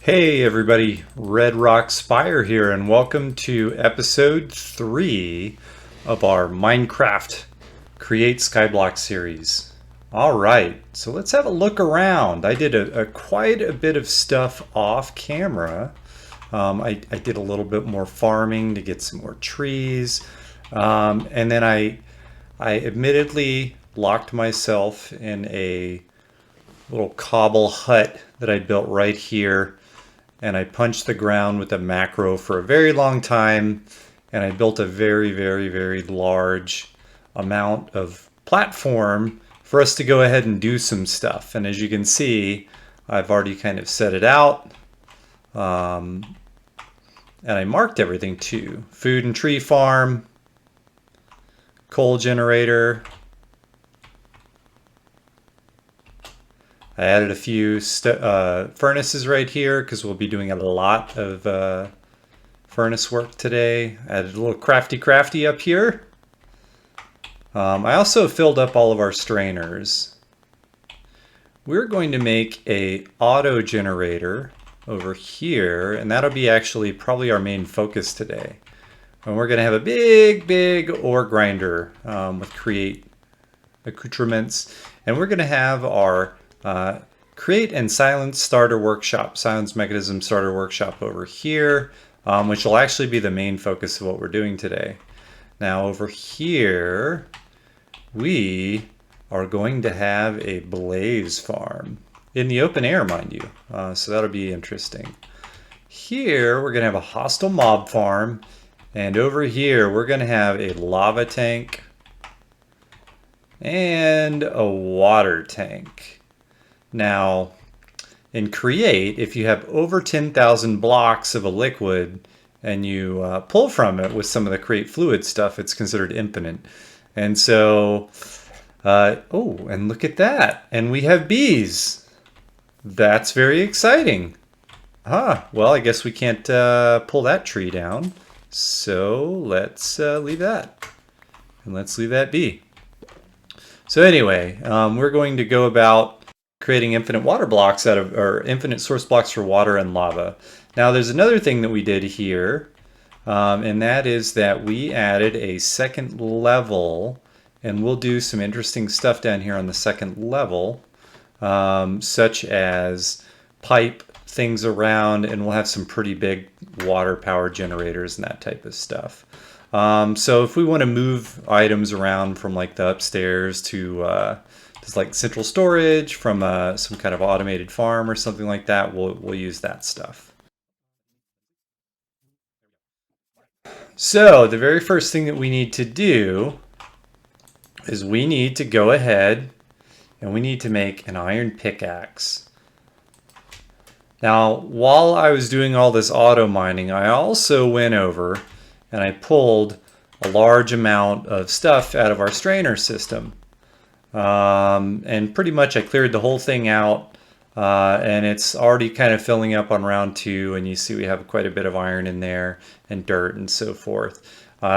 Hey everybody, Red Rock Spire here, and welcome to episode 3 of our Minecraft Create Skyblock series. Alright, so let's have a look around. I did quite a bit of stuff off camera. I did a little bit more farming to get some more trees, and then I admittedly locked myself in a little cobble hut that I built right here. And I punched the ground with a macro for a very long time, and I built a very large amount of platform for us to go ahead and do some stuff. And as you can see, I've already kind of set it out, and I marked everything too. Food and tree farm, coal generator. I added a few furnaces right here because we'll be doing a lot of furnace work today. Added a little crafty up here. I also filled up all of our strainers. We're going to make a auto generator over here, and that'll be actually probably our main focus today. And we're going to have a big ore grinder with create accoutrements, and we're going to have our Create and Silence Starter Workshop, Silence Mechanism Starter Workshop over here, which will actually be the main focus of what we're doing today. Now over here, we are going to have a blaze farm in the open air, mind you. So that'll be interesting. Here, we're going to have a hostile mob farm, and over here, we're going to have a lava tank and a water tank. Now, in Create, if you have over 10,000 blocks of a liquid and you pull from it with some of the Create fluid stuff, it's considered infinite. And so, oh, and look at that. And we have bees. That's very exciting. Well, I guess we can't pull that tree down. So let's leave that. And let's leave that be. So anyway, we're going to go about creating infinite water blocks or infinite source blocks for water and lava. Now there's another thing that we did here, and that is that we added a second level, and we'll do some interesting stuff down here on the second level, such as pipe things around, and we'll have some pretty big water power generators and that type of stuff. So if we want to move items around from like the upstairs to like central storage from some kind of automated farm or something like that, we'll use that stuff. So the very first thing that we need to do is we need to go ahead and we need to make an iron pickaxe. Now, while I was doing all this auto mining, I also went over and I pulled a large amount of stuff out of our strainer system. And pretty much I cleared the whole thing out, and it's already kind of filling up on round 2, and you see we have quite a bit of iron in there and dirt and so forth.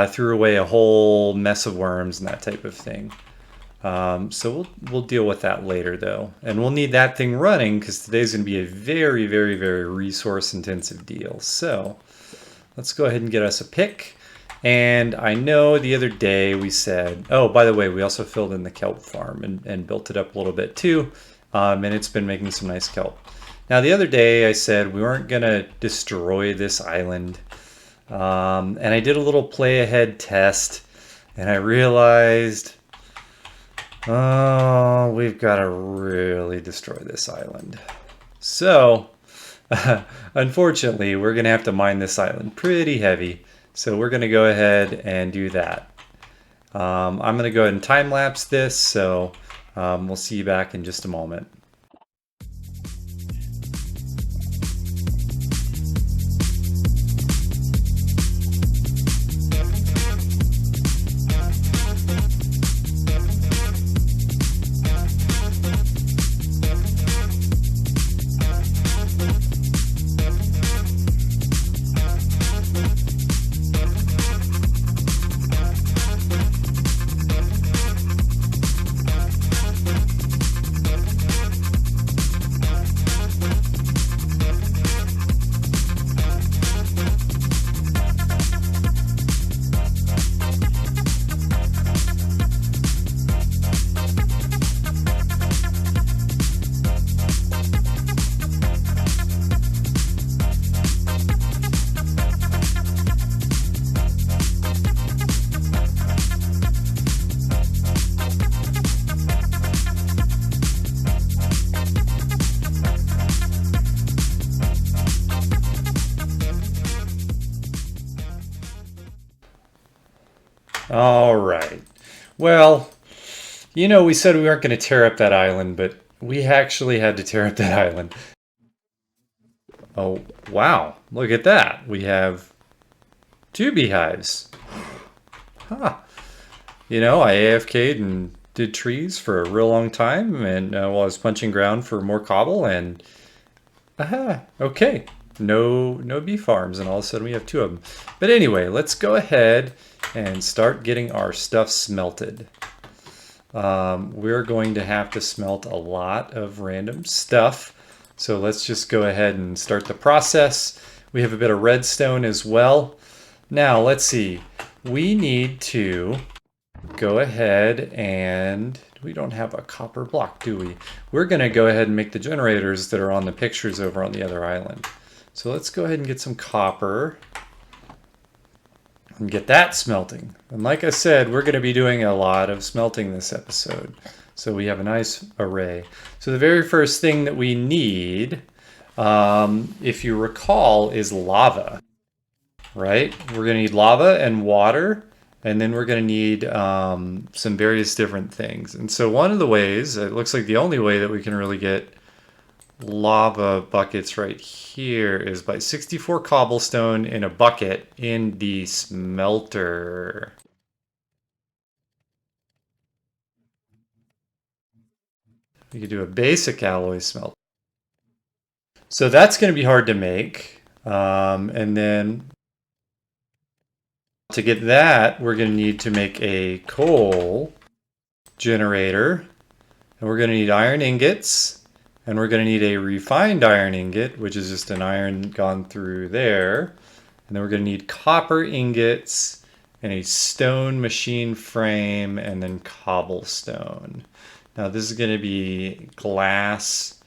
Threw away a whole mess of worms and that type of thing. So we'll deal with that later though, and we'll need that thing running because today's going to be a very resource intensive deal. So let's go ahead and get us a pick. And I know the other day we said, oh, by the way, we also filled in the kelp farm and built it up a little bit too. And it's been making some nice kelp. Now, the other day I said we weren't going to destroy this island. And I did a little play ahead test. And I realized, oh, we've got to really destroy this island. So, unfortunately, we're going to have to mine this island pretty heavy. So we're going to go ahead and do that. I'm going to go ahead and time lapse this, so we'll see you back in just a moment. All right. Well, you know, we said we weren't going to tear up that island, but we actually had to tear up that island. Oh, wow. Look at that. We have two beehives. Huh. You know, I AFK'd and did trees for a real long time, and while I was punching ground for more cobble, and aha, okay. No bee farms, and all of a sudden we have two of them. But anyway, let's go ahead and start getting our stuff smelted. We're going to have to smelt a lot of random stuff. So let's just go ahead and start the process. We have a bit of redstone as well. Now, let's see. We need to go ahead and we don't have a copper block, do we? We're going to go ahead and make the generators that are on the pictures over on the other island. So let's go ahead and get some copper and get that smelting. And like I said, we're going to be doing a lot of smelting this episode. So we have a nice array. So the very first thing that we need, if you recall, is lava, right? We're going to need lava and water, and then we're going to need some various different things. And so one of the ways, it looks like the only way that we can really get lava buckets right here is by 64 cobblestone in a bucket in the smelter. We could do a basic alloy smelt. So that's going to be hard to make. And then to get that, we're going to need to make a coal generator. And we're going to need iron ingots. And we're going to need a refined iron ingot, which is just an iron gone through there. And then we're going to need copper ingots and a stone machine frame and then cobblestone. Now this is going to be glass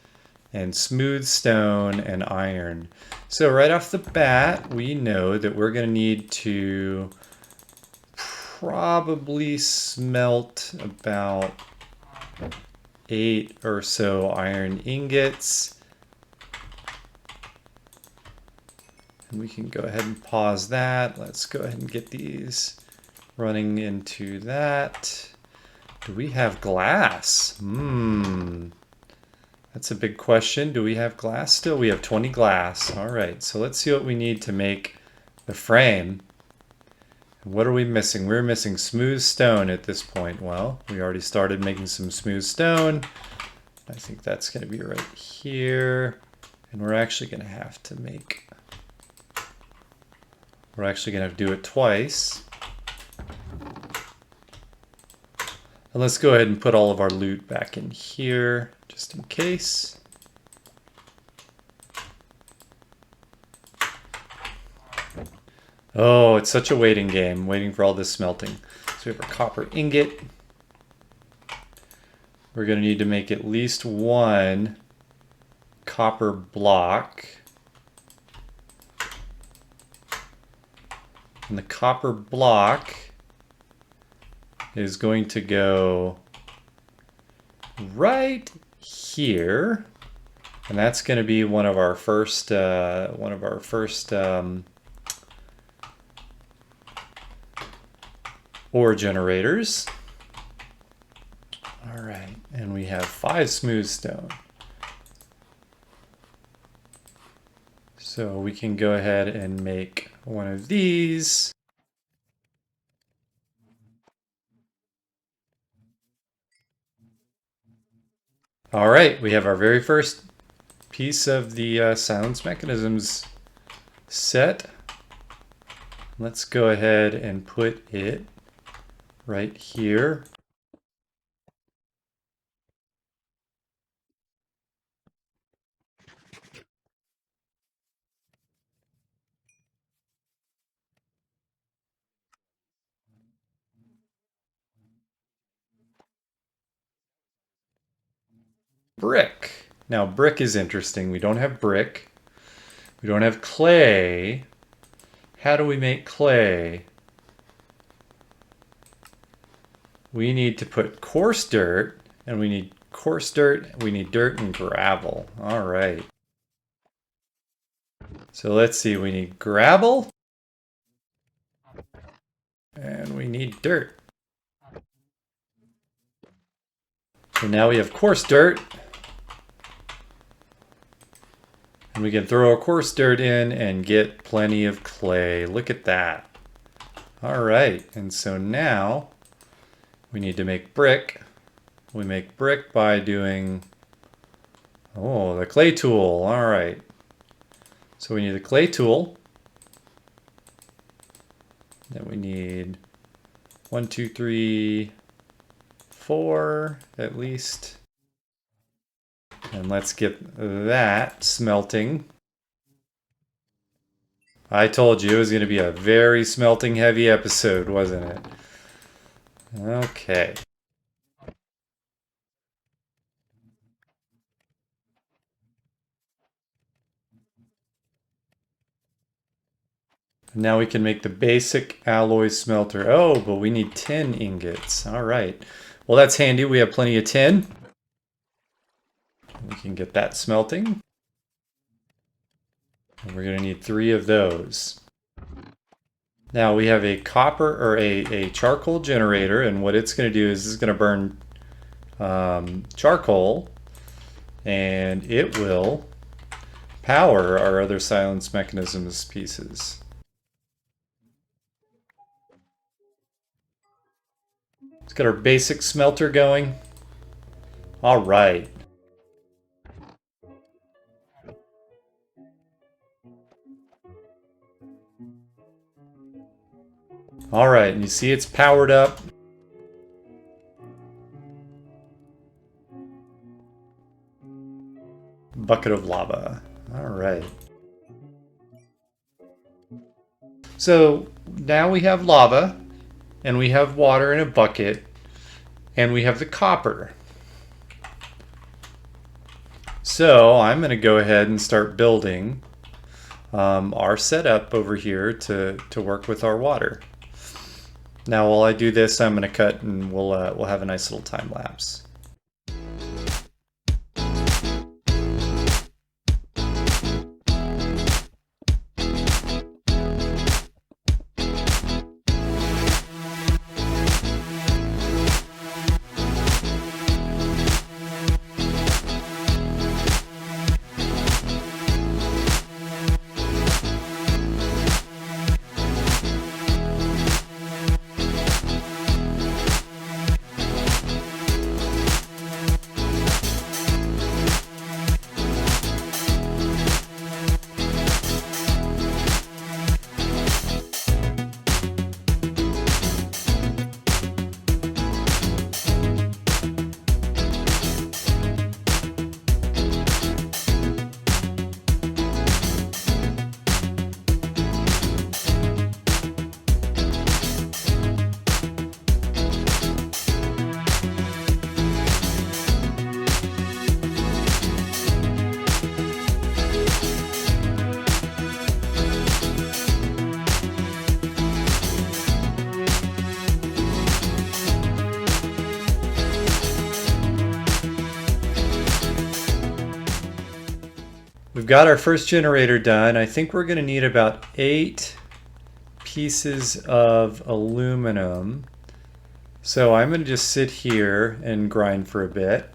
and smooth stone and iron. So right off the bat, we know that we're going to need to probably smelt about 8 or so iron ingots. And we can go ahead and pause that. Let's go ahead and get these running into that. Do we have glass? That's a big question. Do we have glass still? We have 20 glass. All right, so let's see what we need to make the frame. What are we missing? We're missing smooth stone at this point. Well, we already started making some smooth stone. I think that's going to be right here. And we're actually going to have to make... We're actually going to have to do it twice. And let's go ahead and put all of our loot back in here, just in case. Oh, it's such a waiting game, waiting for all this smelting. So we have our copper ingot. We're going to need to make at least one copper block. And the copper block is going to go right here, and that's going to be one of our first ore generators. All right, and we have 5 smooth stone. So we can go ahead and make one of these. All right, we have our very first piece of the silence mechanisms set. Let's go ahead and put it right here. Brick. Now brick is interesting. We don't have brick. We don't have clay. How do we make clay? We need to put coarse dirt, and we need coarse dirt, we need dirt and gravel. All right. So let's see, we need gravel. And we need dirt. So now we have coarse dirt. And we can throw our coarse dirt in and get plenty of clay. Look at that. All right, and so now we need to make brick. We make brick by doing, oh, the clay tool. All right. So we need the clay tool. Then we need 1, 2, 3, 4 at least. And let's get that smelting. I told you it was going to be a very smelting heavy episode, wasn't it? Okay. Now we can make the basic alloy smelter. Oh, but we need tin ingots. All right. Well, that's handy. We have plenty of tin. We can get that smelting. And we're going to need 3 of those. Now we have a copper or a charcoal generator, and what it's going to do is it's going to burn charcoal, and it will power our other silence mechanisms pieces. Let's get our basic smelter going. All right. All right, and you see it's powered up. Bucket of lava. All right. So now we have lava, and we have water in a bucket, and we have the copper. So I'm going to go ahead and start building our setup over here to work with our water. Now while I do this, I'm going to cut and we'll have a nice little time lapse. We've got our first generator done. I think we're going to need about 8 pieces of aluminum. So I'm going to just sit here and grind for a bit.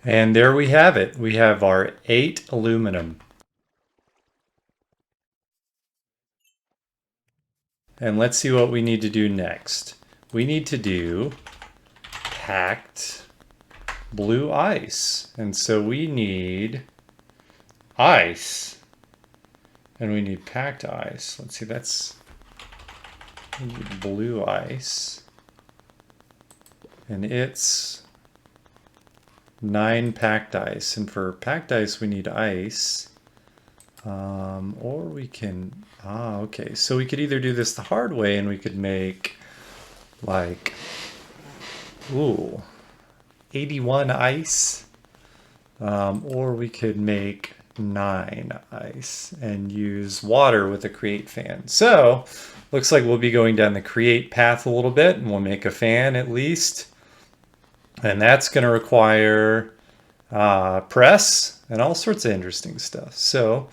And there we have it. We have our 8 aluminum. And let's see what we need to do next. We need to do packed blue ice. And so we need ice. And we need packed ice. Let's see, that's We need blue ice. And it's 9 packed ice. And for packed ice, we need ice. Or we can, okay. So we could either do this the hard way and we could make like, ooh, 81 ice. Or we could make 9 ice and use water with a create fan. So looks like we'll be going down the create path a little bit, and we'll make a fan at least. And that's going to require press and all sorts of interesting stuff. So,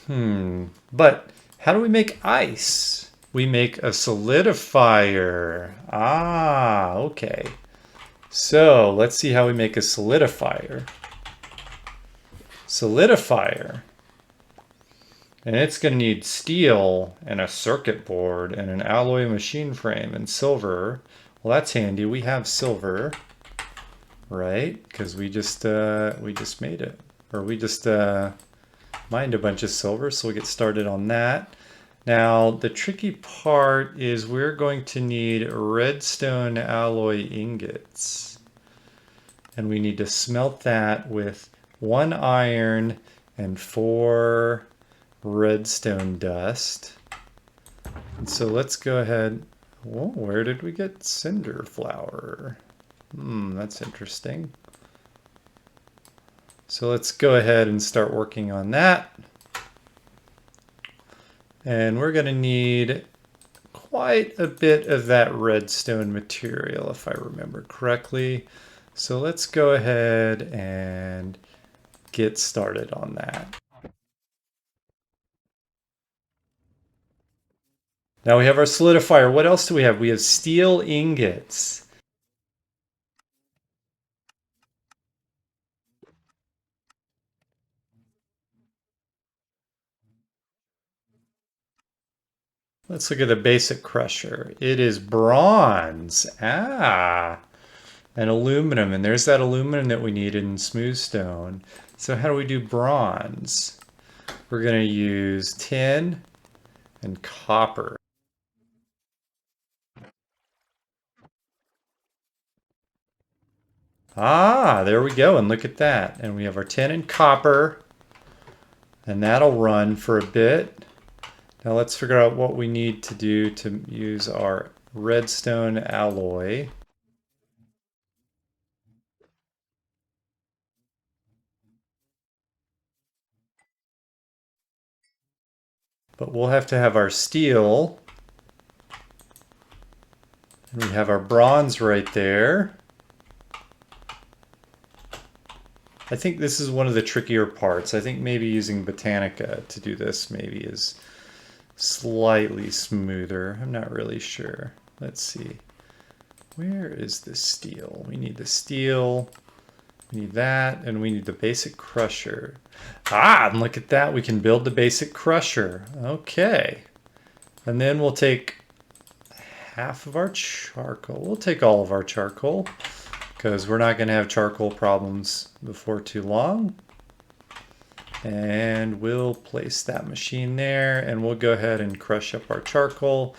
but how do we make ice? We make a solidifier. Ah, okay. So let's see how we make a solidifier. Solidifier. And it's going to need steel and a circuit board and an alloy machine frame and silver. Well, that's handy. We have silver, right? Because we just made it, or we just mined a bunch of silver. So we'll get started on that. Now the tricky part is we're going to need redstone alloy ingots, and we need to smelt that with 1 iron and 4 redstone dust. And so let's go ahead. Whoa, where did we get cinder flour? That's interesting. So let's go ahead and start working on that. And we're going to need quite a bit of that redstone material, if I remember correctly. So let's go ahead and get started on that. Now we have our solidifier. What else do we have? We have steel ingots. Let's look at the basic crusher. It is bronze. Ah, and aluminum. And there's that aluminum that we need in smooth stone. So how do we do bronze? We're going to use tin and copper. Ah, there we go. And look at that. And we have our tin and copper. And that'll run for a bit. Now let's figure out what we need to do to use our redstone alloy. But we'll have to have our steel. And we have our bronze right there. I think this is one of the trickier parts. I think maybe using Botanica to do this maybe is slightly smoother. I'm not really sure. Let's see. Where is the steel? We need the steel. We need that, and we need the basic crusher. Ah, and look at that. We can build the basic crusher. Okay. And then we'll take half of our charcoal. We'll take all of our charcoal, because we're not going to have charcoal problems before too long. And we'll place that machine there, and we'll go ahead and crush up our charcoal.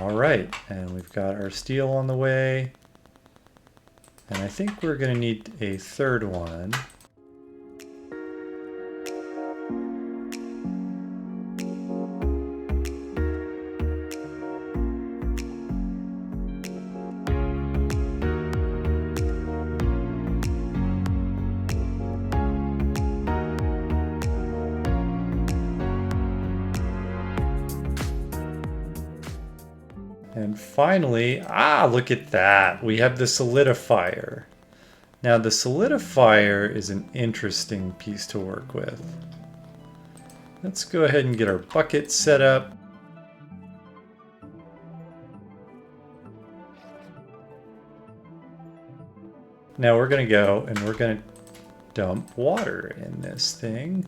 All right, and we've got our steel on the way. And I think we're going to need a third one. And finally, look at that. We have the solidifier. Now the solidifier is an interesting piece to work with. Let's go ahead and get our bucket set up. Now we're going to go and we're going to dump water in this thing.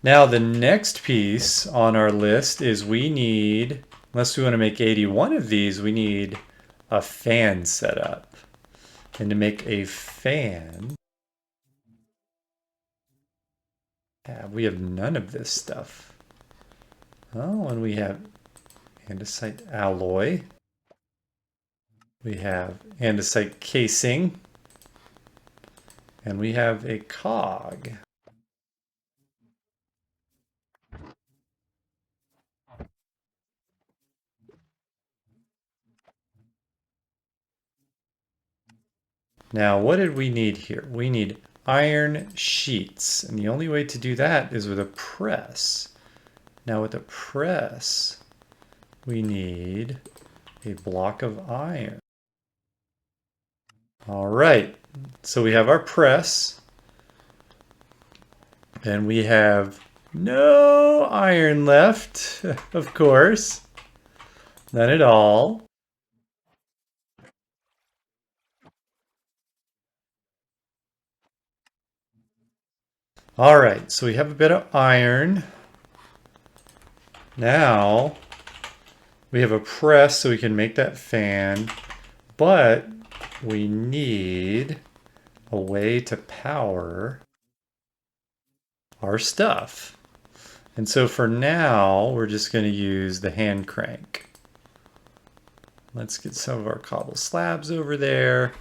Now the next piece on our list is we need, unless we want to make 81 of these, we need a fan set up. And to make a fan, we have none of this stuff. Oh, and we have andesite alloy. We have andesite casing. And we have a cog. Now, what did we need here? We need iron sheets. And the only way to do that is with a press. Now with a press, we need a block of iron. All right, so we have our press. And we have no iron left, of course. None at all. All right, so we have a bit of iron. Now we have a press so we can make that fan, but we need a way to power our stuff. And so for now, we're just going to use the hand crank. Let's get some of our cobble slabs over there.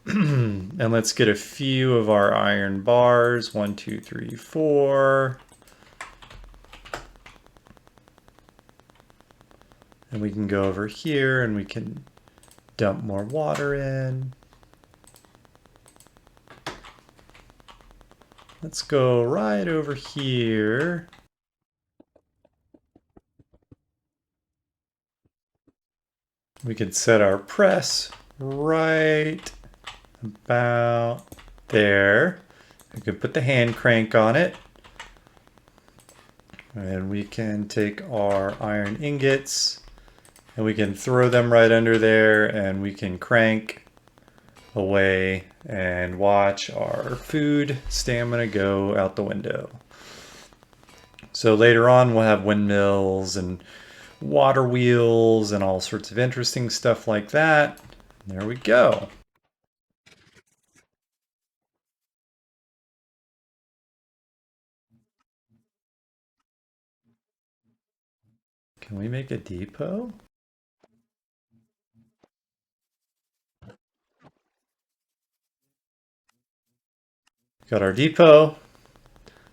And let's get a few of our iron bars. 1, 2, 3, 4. And we can go over here and we can dump more water in. Let's go right over here. We can set our press right about there. We can put the hand crank on it. And we can take our iron ingots and we can throw them right under there and we can crank away and watch our food stamina go out the window. So later on we'll have windmills and water wheels and all sorts of interesting stuff like that. There we go. Can we make a depot? Got our depot,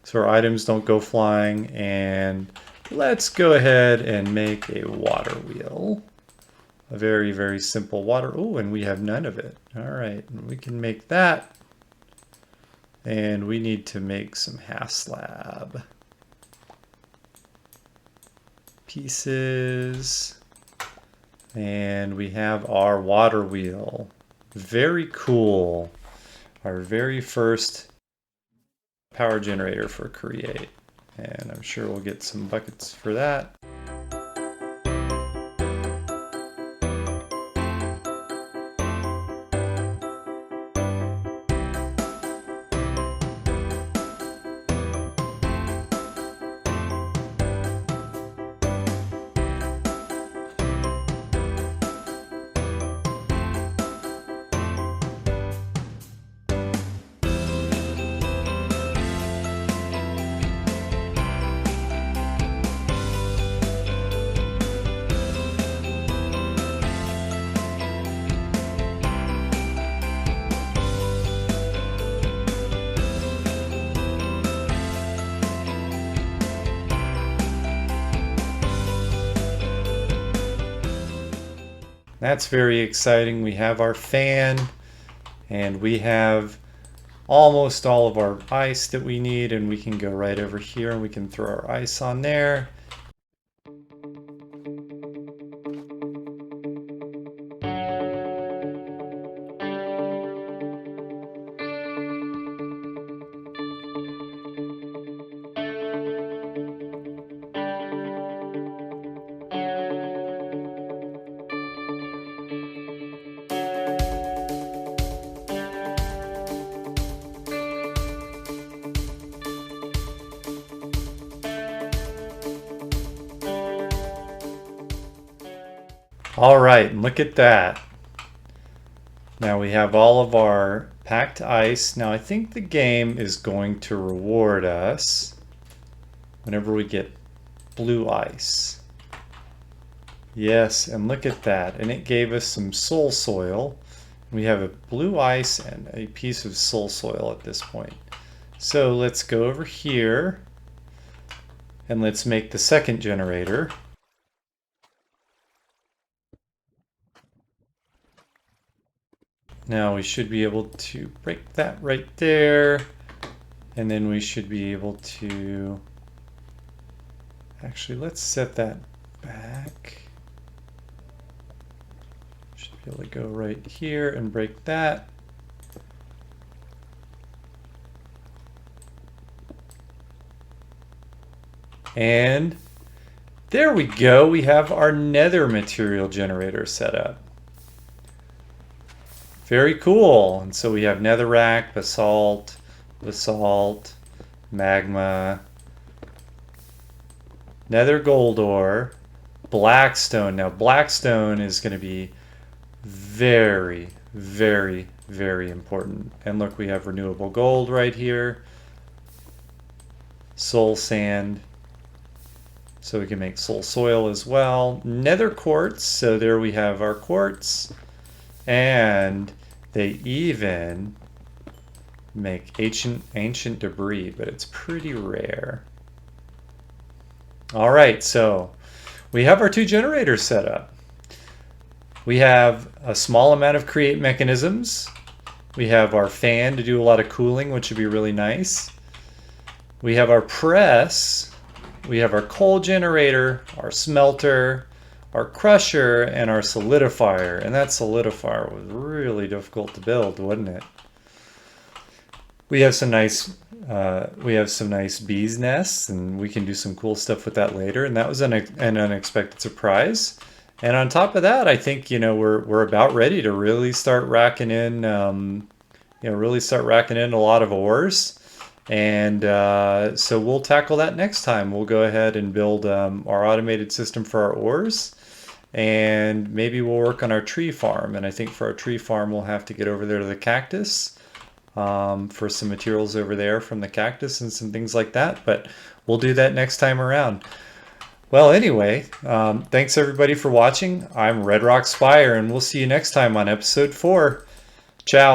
so our items don't go flying, and let's go ahead and make a water wheel. A very, very simple water. Oh, and we have none of it. All right, we can make that. And we need to make some half-slab pieces. And we have our water wheel. Very cool. Our very first power generator for Create. And I'm sure we'll get some buckets for that. That's very exciting. We have our fan and we have almost all of our ice that we need, and we can go right over here and we can throw our ice on there. All right, and look at that. Now we have all of our packed ice. Now I think the game is going to reward us whenever we get blue ice. Yes, and look at that. And it gave us some soul soil. We have a blue ice and a piece of soul soil at this point. So let's go over here and let's make the second generator. Now we should be able to break that right there. And then we should be able to, actually let's set that back. Should be able to go right here and break that. And there we go. We have our nether material generator set up. Very cool. And so we have netherrack, basalt, magma, nether gold ore, blackstone. Now blackstone is going to be very, very, very important. And look, we have renewable gold right here. Soul sand. So we can make soul soil as well. Nether quartz, so there we have our quartz. And they even make ancient debris, but it's pretty rare. All right, so we have our two generators set up. We have a small amount of create mechanisms. We have our fan to do a lot of cooling, which would be really nice. We have our press. We have our coal generator, our smelter, our crusher, and our solidifier. And that solidifier was really difficult to build, wasn't it? We have some nice bees nests, and we can do some cool stuff with that later. And that was an unexpected surprise. And on top of that, I think we're about ready to really start racking in, a lot of ores. And so we'll tackle that next time. We'll go ahead and build our automated system for our ores, and maybe we'll work on our tree farm. And I think for our tree farm, we'll have to get over there to the cactus for some materials over there from the cactus and some things like that. But we'll do that next time around. Well, anyway, thanks everybody for watching. I'm Red Rock Spire, and we'll see you next time on episode 4. Ciao.